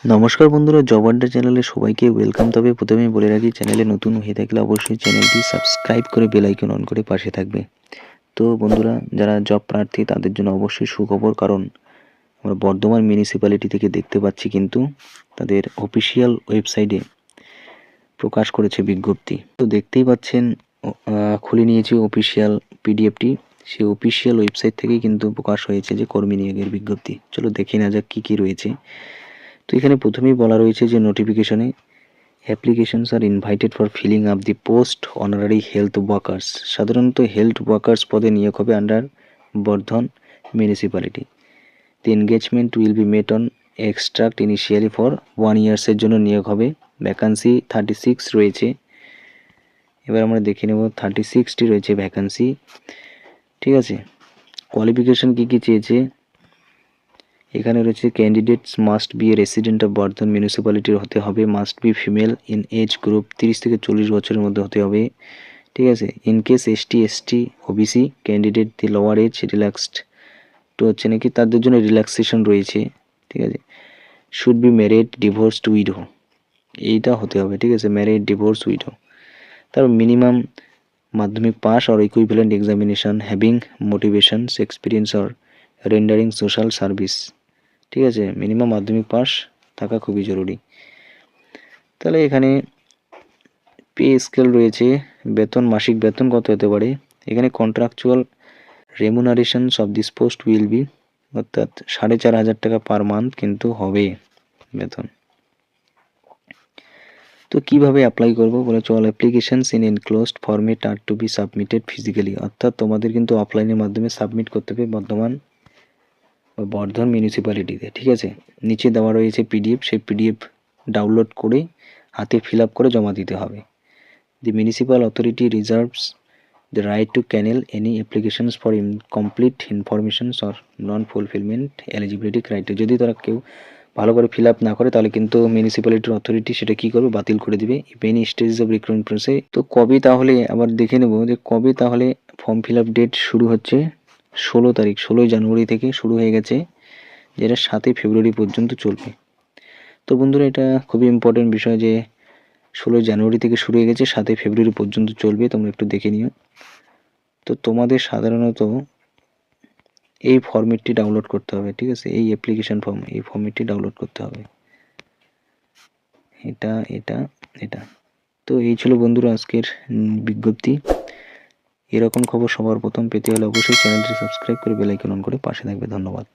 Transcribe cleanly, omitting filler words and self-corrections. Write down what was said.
নমস্কার বন্ধুরা, জব আড্ডা চ্যানেলে সবাইকে ওয়েলকাম। তবে প্রথমেই বলে রাখি, চ্যানেলে নতুন হয়ে থাকলে অবশ্যই চ্যানেলটি সাবস্ক্রাইব করে বেল আইকন অন করে পাশে থাকবে। তো বন্ধুরা, যারা জব প্রার্থী তাদের জন্য অবশ্যই সুখবর, কারণ আমরা বর্ধমান মিউনিসিপ্যালিটি থেকে দেখতে পাচ্ছি কিন্তু তাদের অফিসিয়াল ওয়েবসাইটে প্রকাশ করেছে বিজ্ঞপ্তি। তো দেখতেই পাচ্ছেন, খুলে নিয়েছি অফিসিয়াল পিডিএফটি। সেই অফিসিয়াল ওয়েবসাইট থেকেই কিন্তু প্রকাশ হয়েছে যে কর্মী নিয়োগের বিজ্ঞপ্তি। চলো দেখে না যাক কী কী রয়েছে। তো এখানে প্রথমেই বলা রয়েছে যে নোটিফিকেশনে applications are invited for filling up the post honorary health workers. সাধারণত হেলথ ওয়ার্কার্স পদে নিয়োগ হবে under Burdwan municipality. The engagement will be made on extract initially for 1 ইয়ার্সের জন্য নিয়োগ হবে। ভ্যাকান্সি 36 রয়েছে। এবার আমরা দেখে নেব, 36টি রয়েছে ভ্যাকান্সি। ঠিক আছে, কোয়ালিফিকেশন কী কী চেয়েছে এখানে রয়েছে। Candidates must be a resident of Bardhaman মিউনিসিপ্যালিটির হতে হবে। Must be female in age group 30 থেকে 40 বছরের মধ্যে হতে হবে। ঠিক আছে, in case ST OBC candidate the lower age relaxed, তো হচ্ছে নাকি তাদের জন্য রিল্যাক্সেশন রয়েছে। ঠিক আছে, should be married divorced widow, এইটা হতে হবে। ঠিক আছে, ম্যারিড ডিভোর্স উইডো। তারপর minimum Madhyamik pass or equivalent examination having motivations experience or rendering social service. ঠিক আছে, মিনিমাম মাধ্যমিক পাস থাকা খুবই জরুরি। তাহলে এখানে পে স্কেল রয়েছে, বেতন, মাসিক বেতন কত হতে পারে। এখানে contractual remunerations of this post will be, অর্থাৎ 4,500 টাকা পার মান্থ কিন্তু হবে বেতন। তো কিভাবে অ্যাপ্লাই করবো বলে, all applications in enclosed format are to be submitted physically, অর্থাৎ তোমাদের কিন্তু অফলাইনের মাধ্যমে সাবমিট করতে হবে বর্ধমান মিউনিসিপ্যালিটিতে। ঠিক আছে, নিচে দেওয়া রয়েছে পিডিএফ, সেই পিডিএফ ডাউনলোড করে হাতে ফিল আপ করে জমা দিতে হবে। The municipal authority reserves the right to cancel any applications for incomplete informations or non fulfilment eligibility criteria. যদি তারা কেউ ভালো করে ফিল আপ না করে তাহলে কিন্তু মিউনিসিপ্যালিটির অথরিটি সেটা কী করবে, বাতিল করে দিবে। Any stages of recruitment process. তো কবে তাহলে আবার দেখে নেব যে কবে তাহলে ফর্ম ফিল আপ ডেট শুরু হচ্ছে। 16 তারিখ, 16 জানুয়ারি থেকে শুরু হয়ে গেছে, যেটা 7 ফেব্রুয়ারি পর্যন্ত চলবে। তো বন্ধুরা, এটা খুবই ইম্পর্টেন্ট বিষয় যে 16 জানুয়ারি থেকে শুরু হয়ে গেছে, 7 ফেব্রুয়ারি পর্যন্ত চলবে। তোমরা একটু দেখে নিও। তো তোমাদের সাধারণত এই ফর্মেটটি ডাউনলোড করতে হবে। ঠিক আছে, এই অ্যাপ্লিকেশন ফর্ম, এই ফর্মেটটি ডাউনলোড করতে হবে। এটা এটা এটা তো এই ছিল বন্ধুরা আজকের বিজ্ঞপ্তি। এরকম খবর সবার প্রথম পেতে হলে অবশ্যই চ্যানেলটি সাবস্ক্রাইব করে বেল আইকন অন করে পাশে থাকবে। ধন্যবাদ।